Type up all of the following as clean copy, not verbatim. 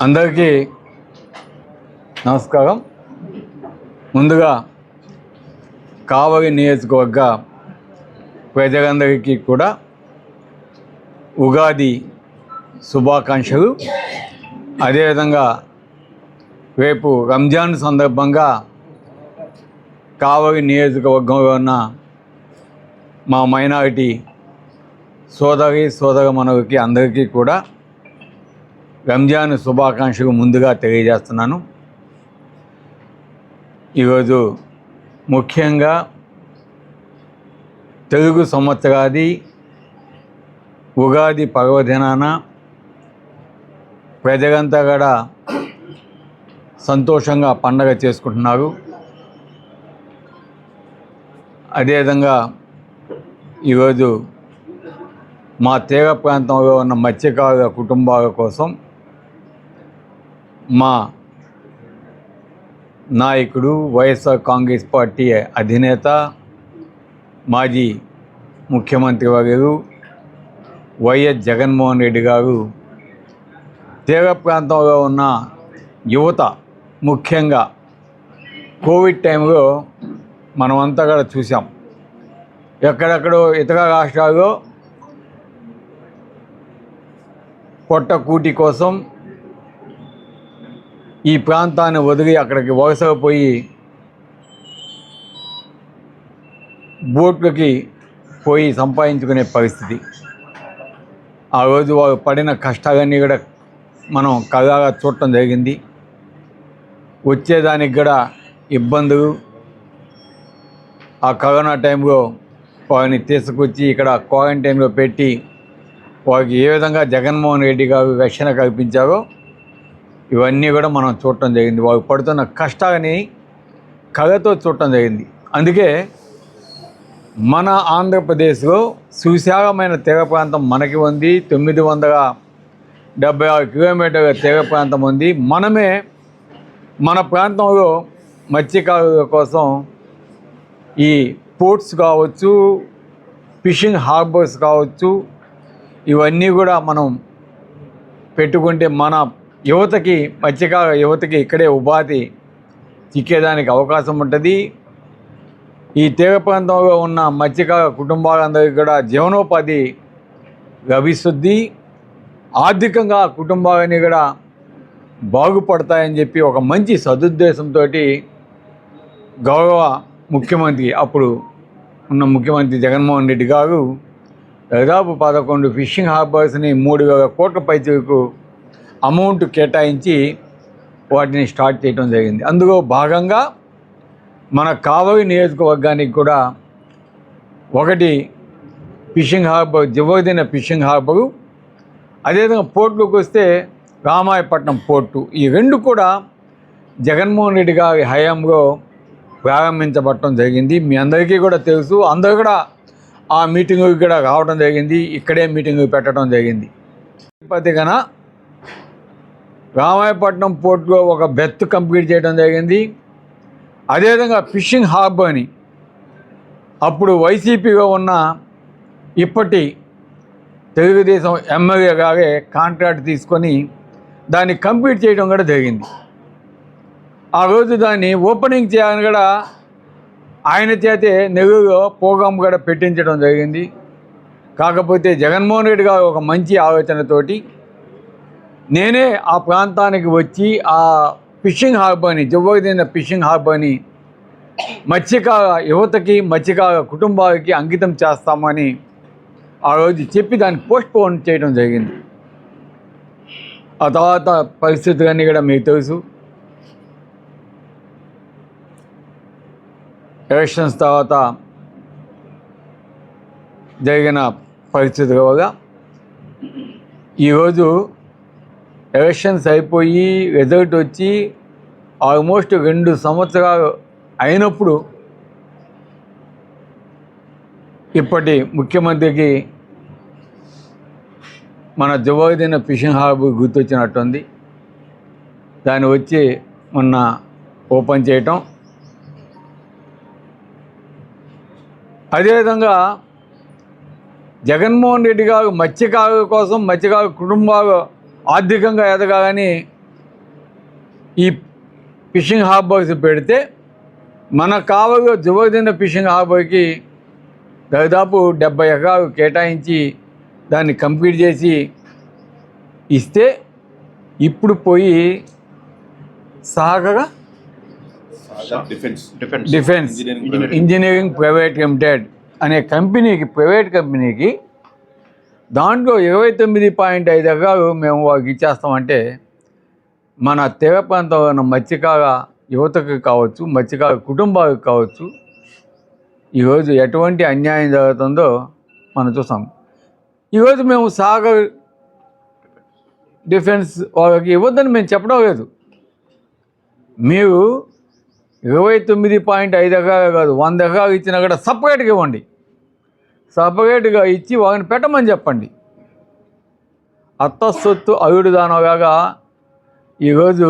అందరికీ నమస్కారం. ముందుగా కావలి నియోజకవర్గ ప్రజలందరికీ కూడా ఉగాది శుభాకాంక్షలు. అదేవిధంగా రేపు రంజాన్ సందర్భంగా కావలి నియోజకవర్గంలో ఉన్న మా మైనారిటీ సోదరమణులకి అందరికీ కూడా రంజాన్ శుభాకాంక్షలు ముందుగా తెలియజేస్తున్నాను. ఈరోజు ముఖ్యంగా తెలుగు సంవత్సరాది ఉగాది పర్వదినాన ప్రజలంతా కూడా సంతోషంగా పండగ చేసుకుంటున్నారు. అదేవిధంగా ఈరోజు మా తీర ప్రాంతంలో ఉన్న మత్స్యకారుల కుటుంబాల కోసం మా నాయకుడు వైఎస్ఆర్ కాంగ్రెస్ పార్టీ అధినేత మాజీ ముఖ్యమంత్రి వర్యులు వైఎస్ జగన్మోహన్ రెడ్డి గారు తీర ప్రాంతంలో ఉన్న యువత, ముఖ్యంగా కోవిడ్ టైంలో మనమంతా కూడా చూసాం. ఎక్కడెక్కడో ఇతర రాష్ట్రాల్లో పొట్ట కూటి కోసం ఈ ప్రాంతాన్ని వదిలి అక్కడికి వలసపోయి బోట్లకి పోయి సంపాదించుకునే పరిస్థితి. ఆ రోజు వారు పడిన కష్టాలన్నీ కూడా మనం కళ్ళారా చూడటం జరిగింది. వచ్చేదానికి కూడా ఇబ్బందులు. ఆ కరోనా టైంలో వారిని తీసుకొచ్చి ఇక్కడ క్వారంటైన్లో పెట్టి వారికి ఏ విధంగా జగన్మోహన్ రెడ్డి గారు రక్షణ కల్పించారో ఇవన్నీ కూడా మనం చూడటం జరిగింది. వారు పడుతున్న కష్టాలని కళ్ళతో చూడటం జరిగింది. అందుకే మన ఆంధ్రప్రదేశ్లో సువిశాలమైన తీర ప్రాంతం మనకి ఉంది. 976 కిలోమీటర్ల తీర ప్రాంతం ఉంది. మనమే మన ప్రాంతంలో మత్స్యకారుల కోసం ఈ పోర్ట్స్ కావచ్చు, ఫిషింగ్ హార్బర్స్ కావచ్చు, ఇవన్నీ కూడా మనం పెట్టుకుంటే మన యువతకి, మత్స్యకార యువతకి ఇక్కడే ఉపాధి చిక్కేదానికి అవకాశం ఉంటుంది. ఈ తీర ప్రాంతంలో ఉన్న మత్స్యకార కుటుంబాలందరికీ కూడా జీవనోపాధి లభిస్తుంది. ఆర్థికంగా కుటుంబాలన్నీ కూడా బాగుపడతాయని చెప్పి ఒక మంచి సదుద్దేశంతో గౌరవ ముఖ్యమంత్రి, అప్పుడు ఉన్న ముఖ్యమంత్రి జగన్మోహన్ రెడ్డి గారు దాదాపు 11 ఫిషింగ్ హార్బర్స్ని 3,000 కోట్ల పైచలకు అమౌంట్ కేటాయించి వాటిని స్టార్ట్ చేయడం జరిగింది. అందులో భాగంగా మన కావలి నియోజకవర్గానికి కూడా ఒకటి fishing harbour, Jabardasth fishing harbour, అదేవిధంగా పోర్టులోకి వస్తే రామాయపట్నం పోర్టు, ఈ రెండు కూడా జగన్మోహన్ రెడ్డి గారి హయాంలో ప్రారంభించబడటం జరిగింది. మీ అందరికీ కూడా తెలుసు. అందరూ కూడా ఆ మీటింగుకి కూడా రావడం జరిగింది. ఇక్కడే మీటింగు పెట్టడం జరిగింది. ప్రతిగన రామాయపట్నం పోర్టులో ఒక బెర్త్ కంప్లీట్ చేయడం జరిగింది. అదేవిధంగా ఫిషింగ్ హార్బర్ని అప్పుడు వైసీపీలో ఉన్న ఇప్పటి తెలుగుదేశం ఎమ్మెల్యే గారే కాంట్రాక్ట్ తీసుకొని దాన్ని కంప్లీట్ చేయడం కూడా జరిగింది. ఆ రోజు దాన్ని ఓపెనింగ్ చేయాలని కూడా ఆయన చేతే నెల్లూరులో ప్రోగ్రాం కూడా పెట్టించడం జరిగింది. కాకపోతే జగన్మోహన్ రెడ్డి గారు ఒక మంచి ఆలోచనతోటి నేనే ఆ ప్రాంతానికి వచ్చి ఆ ఫిషింగ్ హార్బర్ని, జబర్దస్త్ ఫిషింగ్ హార్బర్ని మత్స్యకార యువతకి, మత్స్యకార కుటుంబాలకి అంకితం చేస్తామని ఆ రోజు చెప్పి దాన్ని పోస్ట్పోన్ చేయడం జరిగింది. ఆ తర్వాత పరిస్థితులన్నీ కూడా మీకు తెలుసు. ఎలక్షన్స్ తర్వాత జరిగిన పరిస్థితుల వల్ల ఈరోజు ఎలక్షన్స్ అయిపోయి రిజల్ట్ వచ్చి ఆల్మోస్ట్ 2 సంవత్సరాలు అయినప్పుడు ఇప్పటి ముఖ్యమంత్రికి మన జబర్దస్త్ ఫిషింగ్ హార్బర్ గుర్తొచ్చినట్టుంది. దాన్ని వచ్చి మొన్న ఓపెన్ చేయటం. అదేవిధంగా జగన్మోహన్ రెడ్డి గారు మత్స్యకారుల కోసం, మత్స్యకారు కుటుంబాలు ఆర్థికంగా ఎదగాలని ఈ ఫిషింగ్ హార్బర్స్ పెడితే మన కావలిలో జువదిన ఫిషింగ్ హార్బర్కి దాదాపు 70 ఎకరాలు కేటాయించి దాన్ని కంప్లీట్ చేసి ఇస్తే ఇప్పుడు పోయి సాగర డిఫెన్స్ ఇంజనీరింగ్ ప్రైవేట్ లిమిటెడ్ అనే కంపెనీకి ప్రైవేట్ కంపెనీకి దాంట్లో 29.5 ఎకరాలు మేము వాళ్ళకి ఇచ్చేస్తామంటే మన తీర ప్రాంతంలో ఉన్న మత్స్యకార యువతకు కావచ్చు, మత్స్యకార కుటుంబాలకు కావచ్చు, ఈరోజు ఎటువంటి అన్యాయం జరుగుతుందో మనం చూసాం. ఈరోజు మేము సాగర్ డిఫెన్స్ వాళ్ళకి ఇవ్వద్దని మేము చెప్పడం లేదు. మీరు 29.5 ఎకరాలు కాదు 100 ఎకరాలు ఇచ్చినా కూడా సపరేట్గా ఇవ్వండి. సపరేట్గా ఇచ్చి వాళ్ళని పెట్టమని చెప్పండి. అత్తసొత్తు అయుడు దానలాగా ఈరోజు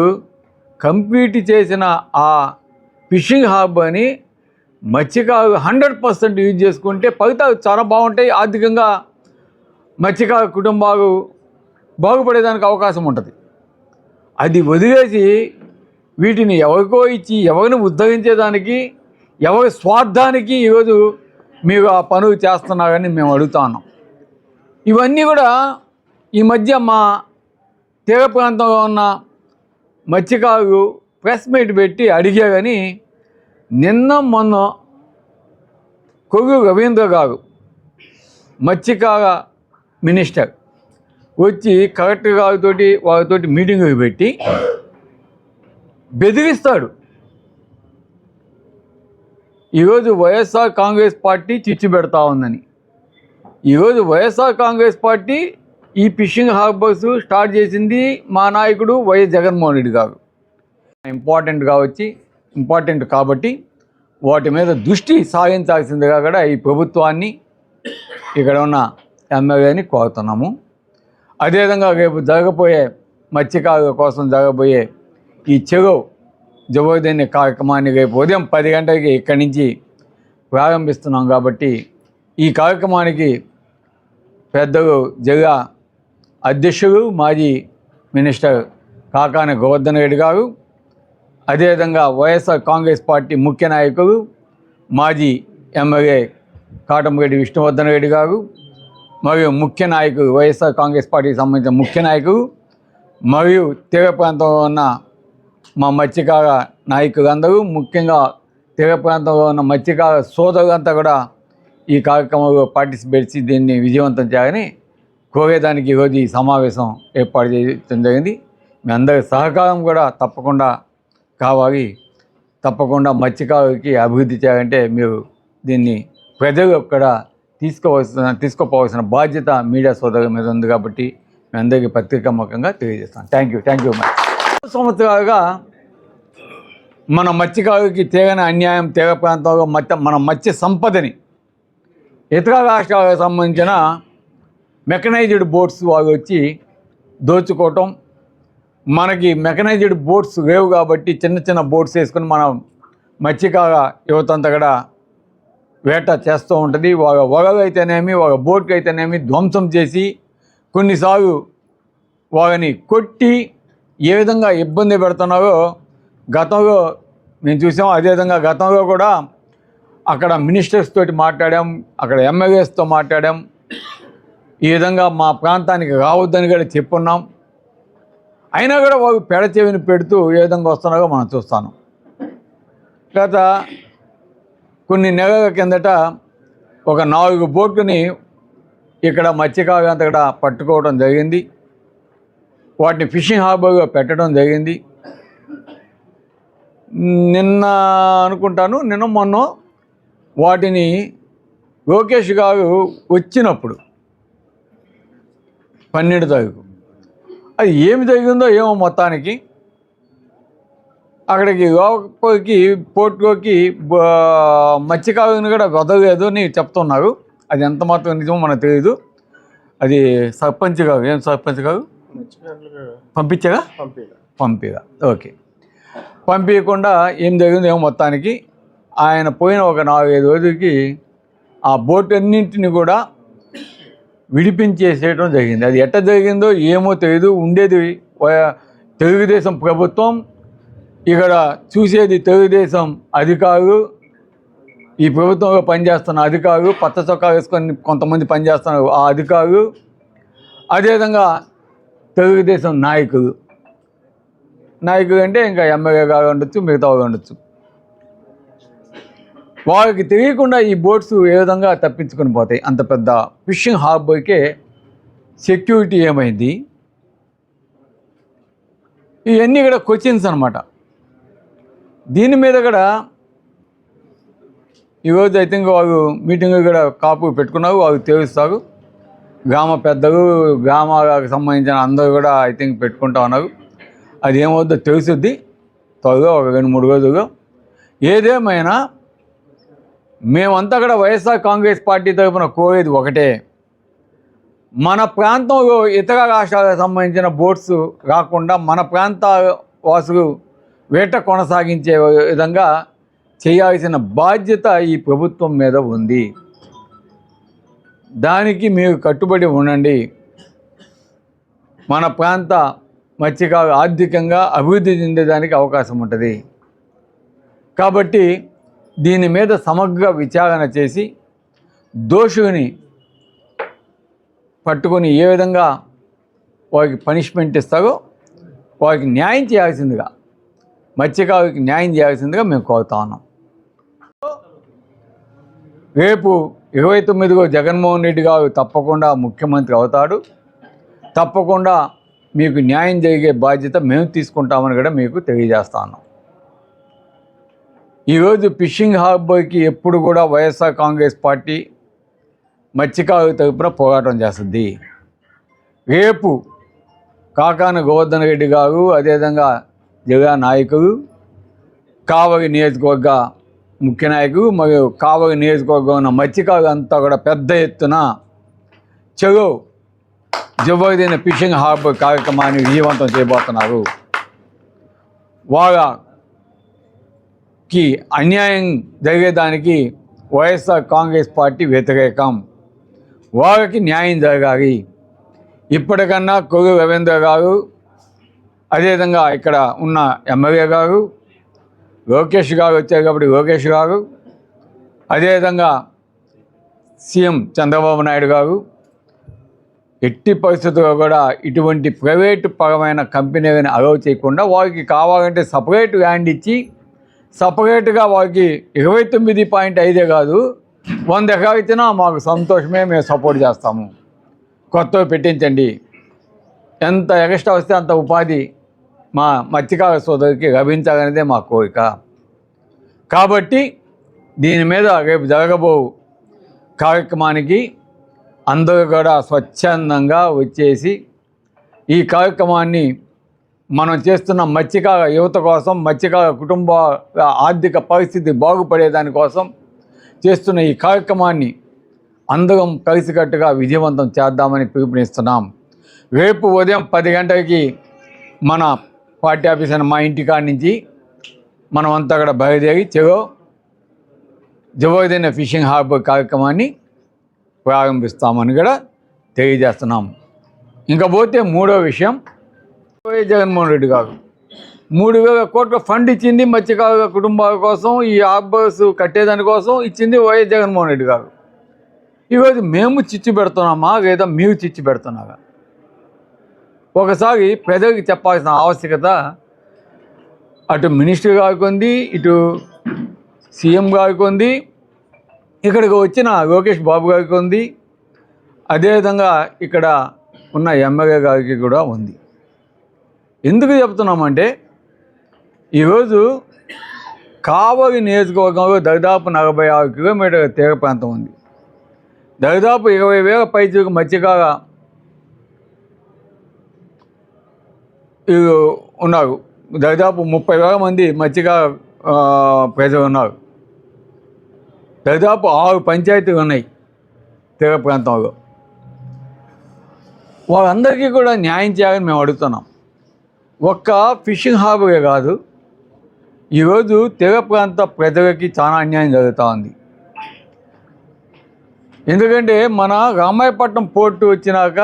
కంప్లీట్ చేసిన ఆ ఫిషింగ్ హార్బర్ని మత్స్యకారులు 100% యూజ్ చేసుకుంటే ఫలితాలు చాలా బాగుంటాయి. ఆర్థికంగా మత్స్యకార కుటుంబాలు బాగుపడేదానికి అవకాశం ఉంటుంది. అది వదిలేసి వీటిని ఎవరికో ఇచ్చి ఎవరిని ఉద్ధరించేదానికి, ఎవరి స్వార్థానికి ఈరోజు మీరు ఆ పనులు చేస్తున్నారని మేము అడుగుతా ఉన్నాం. ఇవన్నీ కూడా ఈ మధ్య మా తీర ప్రాంతంలో ఉన్న మత్స్యకారులు ప్రెస్ మీట్ పెట్టి అడిగారని నిన్న మొన్న కొవ్వు రవీంద్ర గారు మత్స్యకార మినిస్టర్ వచ్చి కలెక్టర్ గారితో వారితోటి మీటింగ్ పెట్టి బెదిరిస్తాడు. ఈరోజు వైఎస్ఆర్ కాంగ్రెస్ పార్టీ చిచ్చు పెడతా ఉందని. ఈరోజు వైఎస్ఆర్ కాంగ్రెస్ పార్టీ ఈ ఫిషింగ్ హార్బర్స్ స్టార్ట్ చేసింది మా నాయకుడు వైఎస్ జగన్మోహన్ రెడ్డి గారు. ఇంపార్టెంట్ కాబట్టి వాటి మీద దృష్టి సాగించాల్సిందిగా కూడా ఈ ప్రభుత్వాన్ని, ఇక్కడ ఉన్న ఎమ్మెల్యేని కోరుతున్నాము. అదేవిధంగా రేపు జరగబోయే మత్స్యకారుల కోసం జరగబోయే ఈ చెరువు జబర్దస్త్ కార్యక్రమాన్ని రేపు ఉదయం 10 గంటలకి ఇక్కడి నుంచి ప్రారంభిస్తున్నాం. కాబట్టి ఈ కార్యక్రమానికి పెద్దలు జిల్లా అధ్యక్షులు మాజీ మినిస్టర్ కాకాని గోవర్ధన్ రెడ్డి గారు, అదేవిధంగా వైఎస్ఆర్ కాంగ్రెస్ పార్టీ ముఖ్య నాయకులు మాజీ ఎమ్మెల్యే కాటంరెడ్డి విష్ణువర్ధన్ రెడ్డి గారు, మరియు ముఖ్య నాయకులు వైఎస్ఆర్ కాంగ్రెస్ పార్టీకి సంబంధించిన ముఖ్య నాయకులు, మరియు తీర ప్రాంతంలో ఉన్న మా మత్స్యకార నాయకులందరూ, ముఖ్యంగా తీర ప్రాంతంలో ఉన్న మత్స్యకార సోదరులంతా కూడా ఈ కార్యక్రమంలో పార్టిసిపేట్ చేసి దీన్ని విజయవంతం చేయాలని కోరేదానికి ఈరోజు ఈ సమావేశం ఏర్పాటు చేయడం జరిగింది. మీ అందరి సహకారం కూడా తప్పకుండా కావాలి. తప్పకుండా మత్స్యకారులకి అభివృద్ధి చేయాలంటే మీరు దీన్ని ప్రజలు కూడా తీసుకోపోవాల్సిన బాధ్యత మీడియా సోదరుల మీద ఉంది. కాబట్టి మీ అందరికీ పత్రికాముఖంగా తెలియజేస్తాను. Thank you much. సంవత్సరాలుగా మన మత్స్యకారులకి తీరని అన్యాయం, తీర ప్రాంతంలో మన మత్స్య సంపదని ఇతర రాష్ట్రాలకు సంబంధించిన మెకనైజ్డ్ బోట్స్ వాళ్ళు వచ్చి దోచుకోవటం. మనకి మెకనైజ్డ్ బోట్స్ లేవు కాబట్టి చిన్న బోట్స్ వేసుకొని మన మత్స్యకార యువతంతా కూడా వేట చేస్తూ ఉంటుంది. వాళ్ళ వలలు అయితేనేమి, వాళ్ళ బోట్కి అయితేనేమి ధ్వంసం చేసి కొన్నిసార్లు వాళ్ళని కొట్టి ఏ విధంగా ఇబ్బంది పెడుతున్నారో గతంలో మేము చూసాం. అదేవిధంగా గతంలో కూడా అక్కడ మినిస్టర్స్ తోటి మాట్లాడాం, అక్కడ ఎమ్మెల్యేస్తో మాట్లాడాం. ఈ విధంగా మా ప్రాంతానికి రావద్దని కూడా చెప్పున్నాం. అయినా కూడా వాళ్ళు పెడచెవిని పెడుతూ ఏ విధంగా వస్తున్నారో మనం చూస్తాను. గత కొన్ని నెలల కిందట ఒక 4 బోట్లని ఇక్కడ మత్స్యకారులు అంతా కూడా పట్టుకోవడం జరిగింది. వాటిని ఫిషింగ్ హార్బర్గా పెట్టడం జరిగింది. నిన్న మొన్న వాటిని లోకేష్ గారు వచ్చినప్పుడు 12 తారీఖు అది ఏమి జరిగిందో ఏమో మొత్తానికి అక్కడికి లోపలికి పోర్టులోకి మత్స్యకారుని కూడా వదలలేదు అని చెప్తున్నారు. అది ఎంత మాత్రం నిజమో మనకు తెలియదు. అది సర్పంచ్ గారు, ఏం సర్పంచ్ గారు పంపిగా ఓకే, పంపించకుండా ఏం జరిగిందో ఏమో మొత్తానికి ఆయన పోయిన ఒక 4-5 రోజులకి ఆ బోట్ అన్నింటిని కూడా విడిపించేసేయడం జరిగింది. అది ఎట్లా జరిగిందో ఏమో తెలియదు. ఉండేది తెలుగుదేశం ప్రభుత్వం, ఇక్కడ చూసేది తెలుగుదేశం అధికారులు, ఈ ప్రభుత్వంలో పనిచేస్తున్న అధికారులు, పచ్చ చొక్కా వేసుకొని కొంతమంది పనిచేస్తున్నారు ఆ అధికారులు, అదేవిధంగా తెలుగుదేశం నాయకులు అంటే ఇంకా ఎమ్మెల్యే గారు ఉండొచ్చు, మిగతా వాళ్ళు ఉండొచ్చు. వాళ్ళకి తెలియకుండా ఈ బోట్స్ ఏ విధంగా తప్పించుకొని పోతాయి? అంత పెద్ద ఫిషింగ్ హార్బర్కే సెక్యూరిటీ ఏమైంది? ఇవన్నీ కూడా క్వశ్చన్స్ అనమాట. దీని మీద కూడా ఈరోజు ఐ థింక్ వాళ్ళు మీటింగ్ కూడా కాపు పెట్టుకున్నారు, వాళ్ళు తెలుస్తారు. గ్రామ పెద్దలు, గ్రామాలకు సంబంధించిన అందరూ కూడా ఐ థింక్ పెట్టుకుంటా ఉన్నారు. అది ఏమవుద్దో తెలుసుద్ది త్వరగా, ఒక 2-3 రోజుల్లో. ఏదేమైనా మేమంతా కూడా వైఎస్ఆర్ కాంగ్రెస్ పార్టీ తరఫున కోరేది ఒకటే, మన ప్రాంతంలో ఇతర రాష్ట్రాలకు సంబంధించిన బోట్స్ రాకుండా మన ప్రాంత వాసులు వేట కొనసాగించే విధంగా చేయాల్సిన బాధ్యత ఈ ప్రభుత్వం మీద ఉంది. దానికి మీరు కట్టుబడి ఉండండి. మన ప్రాంత మత్స్యకారులు ఆర్థికంగా అభివృద్ధి చెందేదానికి అవకాశం ఉంటుంది. కాబట్టి దీని మీద సమగ్ర విచారణ చేసి దోషుని పట్టుకొని ఏ విధంగా వారికి పనిష్మెంట్ ఇస్తారో వారికి న్యాయం చేయాల్సిందిగా, మత్స్యకారులకి న్యాయం చేయాల్సిందిగా మేము కోరుతా ఉన్నాం. రేపు 29వ జగన్మోహన్ రెడ్డి గారు తప్పకుండా ముఖ్యమంత్రి అవుతాడు. తప్పకుండా మీకు న్యాయం జరిగే బాధ్యత మేము తీసుకుంటామని కూడా మీకు తెలియజేస్తా ఉన్నాం. ఈరోజు ఫిషింగ్ హార్బర్కి ఎప్పుడు కూడా వైఎస్ఆర్ కాంగ్రెస్ పార్టీ మత్స్యకారుల తరపున పోరాటం చేస్తుంది. రేపు కాకాన గోవర్ధన్ రెడ్డి గారు, అదేవిధంగా జిల్లా నాయకులు, కావలి నియోజకవర్గ ముఖ్య నాయకులు మరియు కావలి నియోజకవర్గం ఉన్న మత్స్యకారులు అంతా కూడా పెద్ద ఎత్తున చెరో జబర్దైన ఫిషింగ్ హార్బర్ కార్యక్రమాన్ని విజయవంతం చేయబోతున్నారు. వాళ్ళకి అన్యాయం జరిగేదానికి వైఎస్ఆర్ కాంగ్రెస్ పార్టీ వ్యతిరేకం. వాళ్ళకి న్యాయం జరగాలి. ఇప్పటికన్నా కొల్లు రవీంద్ర గారు, అదేవిధంగా ఇక్కడ ఉన్న ఎమ్మెల్యే గారు, లోకేష్ గారు వచ్చారు కాబట్టి లోకేష్ గారు, అదేవిధంగా సీఎం చంద్రబాబు నాయుడు గారు ఎట్టి పరిస్థితుల్లో కూడా ఇటువంటి ప్రైవేటు పరమైన కంపెనీలని అలౌ చేయకుండా వారికి కావాలంటే సపరేట్ ల్యాండ్ ఇచ్చి సపరేట్గా వారికి 29.5 కాదు 100 ఎకరాలు ఇచ్చినా మాకు సంతోషమే, మేము సపోర్ట్ చేస్తాము. కొత్తవి పెట్టించండి. ఎంత ఎక్స్ట్రా వస్తే అంత ఉపాధి మా మత్స్యకార సోదరికి లభించాలనేదే మా కోరిక. కాబట్టి దీని మీద రేపు జరగబో కార్యక్రమానికి అందరూ కూడా స్వచ్ఛందంగా వచ్చేసి ఈ కార్యక్రమాన్ని మనం చేస్తున్న మత్స్యకార యువత కోసం, మత్స్యకార కుటుంబ ఆర్థిక పరిస్థితి బాగుపడేదానికోసం చేస్తున్న ఈ కార్యక్రమాన్ని అందరం కలిసికట్టుగా విజయవంతం చేద్దామని పిలుపునిస్తున్నాం. రేపు ఉదయం 10 గంటలకి మన పార్టీ ఆఫీస్ అయిన మా ఇంటికాడ నుంచి మనం అంతా కూడా బయలుదేరి చెరో జబర్దైన ఫిషింగ్ హార్బర్ కార్యక్రమాన్ని ప్రారంభిస్తామని కూడా తెలియజేస్తున్నాం. ఇంకా పోతే 3వ విషయం, జగన్మోహన్ రెడ్డి గారు 3,000 కోట్ల ఫండ్ ఇచ్చింది మత్స్యకారుల కుటుంబాల కోసం, ఈ హార్బర్స్ కట్టేదానికోసం ఇచ్చింది వైఎస్ జగన్మోహన్ రెడ్డి గారు. ఈరోజు మేము చిచ్చు పెడుతున్నామా లేదా మీరు చిచ్చు పెడుతున్నారా? ఒకసారి ప్రజలకు చెప్పాల్సిన ఆవశ్యకత అటు మినిస్టర్ గారికి ఉంది, ఇటు సీఎం గారికి ఉంది, ఇక్కడికి వచ్చిన లోకేష్ బాబు గారికి ఉంది, అదేవిధంగా ఇక్కడ ఉన్న ఎమ్మెల్యే గారికి కూడా ఉంది. ఎందుకు చెప్తున్నామంటే ఈరోజు కావలి నియోజకవర్గంలో దాదాపు 46 కిలోమీటర్ల తీర ప్రాంతం ఉంది. దాదాపు 20,000 పైచీలకు మత్స్యకార ఉన్నారు. దాదాపు 30,000 మంది మత్స్యకార ప్రజలు ఉన్నారు. దాదాపు 6 పంచాయతీలు ఉన్నాయి తీర ప్రాంతంలో. వాళ్ళందరికీ కూడా న్యాయం చేయాలని మేము అడుగుతున్నాం. ఒక్క ఫిషింగ్ హార్బరే కాదు, ఈరోజు తీర ప్రాంత ప్రజలకి చాలా అన్యాయం జరుగుతూ ఉంది. ఎందుకంటే మన రామాయపట్నం పోర్టు వచ్చినాక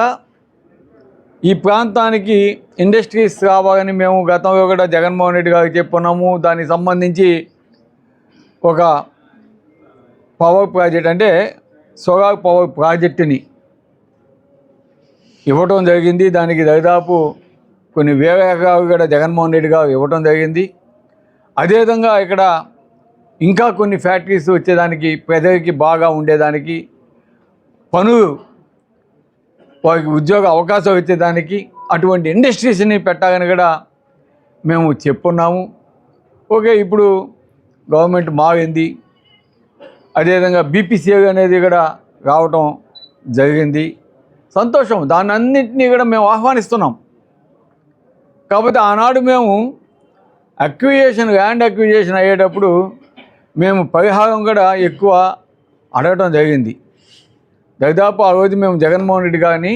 ఈ ప్రాంతానికి ఇండస్ట్రీస్ కావాలని మేము గతంలో కూడా జగన్మోహన్ రెడ్డి గారికి చెప్పున్నాము. దానికి సంబంధించి ఒక పవర్ ప్రాజెక్ట్ అంటే సోలార్ పవర్ ప్రాజెక్టుని ఇవ్వటం జరిగింది. దానికి దాదాపు కొన్ని వేల ఎకరాలు కూడా జగన్మోహన్ రెడ్డి గారు ఇవ్వటం జరిగింది. అదేవిధంగా ఇక్కడ ఇంకా కొన్ని ఫ్యాక్టరీస్ వచ్చేదానికి, ప్రజలకి బాగా ఉండేదానికి, పనులు వారికి ఉద్యోగ అవకాశాలు వచ్చేదానికి అటువంటి ఇండస్ట్రీస్ని పెట్టాలని కూడా మేము చెప్పున్నాము. ఓకే, ఇప్పుడు గవర్నమెంట్ మారింది. అదేవిధంగా బీపీసీఏ అనేది కూడా రావటం జరిగింది. సంతోషం, దాన్ని అన్నింటినీ కూడా మేము ఆహ్వానిస్తున్నాం. కాకపోతే ఆనాడు మేము ల్యాండ్ అక్విజిషన్ అయ్యేటప్పుడు మేము పరిహారం కూడా ఎక్కువ అడగటం జరిగింది. దాదాపు ఆ రోజు మేము జగన్మోహన్ రెడ్డి గారిని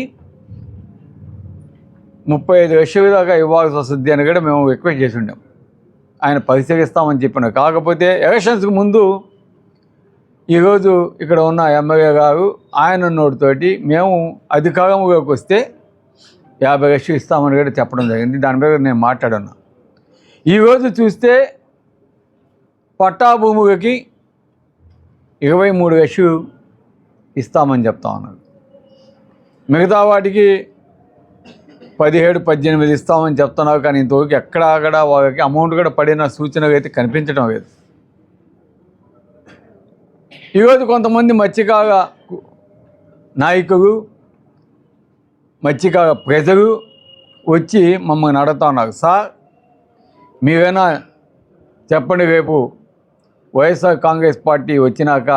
35 లక్షల దాకా ఇవ్వాల్సి వస్తుంది అని కూడా మేము రిక్వెస్ట్ చేసి ఉండాం. ఆయన పరిశీలిస్తామని చెప్పినాం. కాకపోతే ఎలక్షన్స్కి ముందు ఈరోజు ఇక్కడ ఉన్న ఎమ్మెల్యే గారు ఆయన నోటితోటి మేము అధికారంలోకి వస్తే 50 లక్షలు ఇస్తామని కూడా చెప్పడం జరిగింది. దాని మీద నేను మాట్లాడాను. ఈరోజు చూస్తే పట్టా భూములకి 23 లక్షలు ఇస్తామని చెప్తా ఉన్నారు. మిగతా వాటికి 17-18 ఇస్తామని చెప్తున్నారు. కానీ ఇంతవరకు ఎక్కడ వాళ్ళకి అమౌంట్ కూడా పడిన సూచనలు అయితే కనిపించడం లేదు. ఈరోజు కొంతమంది మత్స్యకార నాయకులు, మత్స్యకార ప్రజలు వచ్చి మమ్మల్ని అడుగుతా ఉన్నారు, సార్ మీరైనా చెప్పండి, రేపు వైఎస్ఆర్ కాంగ్రెస్ పార్టీ వచ్చినాక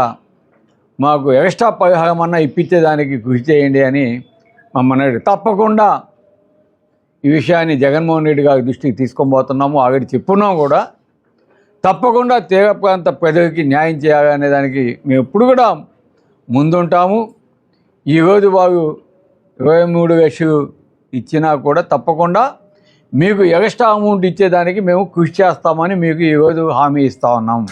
మాకు ఎక్స్ట్రా పరిహారం అన్నా ఇప్పించేదానికి కృషి చేయండి అని మమ్మల్ని అడిగి, తప్పకుండా ఈ విషయాన్ని జగన్మోహన్ రెడ్డి గారి దృష్టికి తీసుకొని పోతున్నాము. ఆల్రెడీ చెప్పున్నాము కూడా. తప్పకుండా తీర ప్రాంత ప్రజలకి న్యాయం చేయాలనే దానికి మేము ఎప్పుడు కూడా ముందుంటాము. ఈరోజు వారు 23 లక్షలు ఇచ్చినా కూడా తప్పకుండా మీకు ఎక్స్ట్రా అమౌంట్ ఇచ్చేదానికి మేము కృషి చేస్తామని మీకు ఈరోజు హామీ ఇస్తా ఉన్నాము.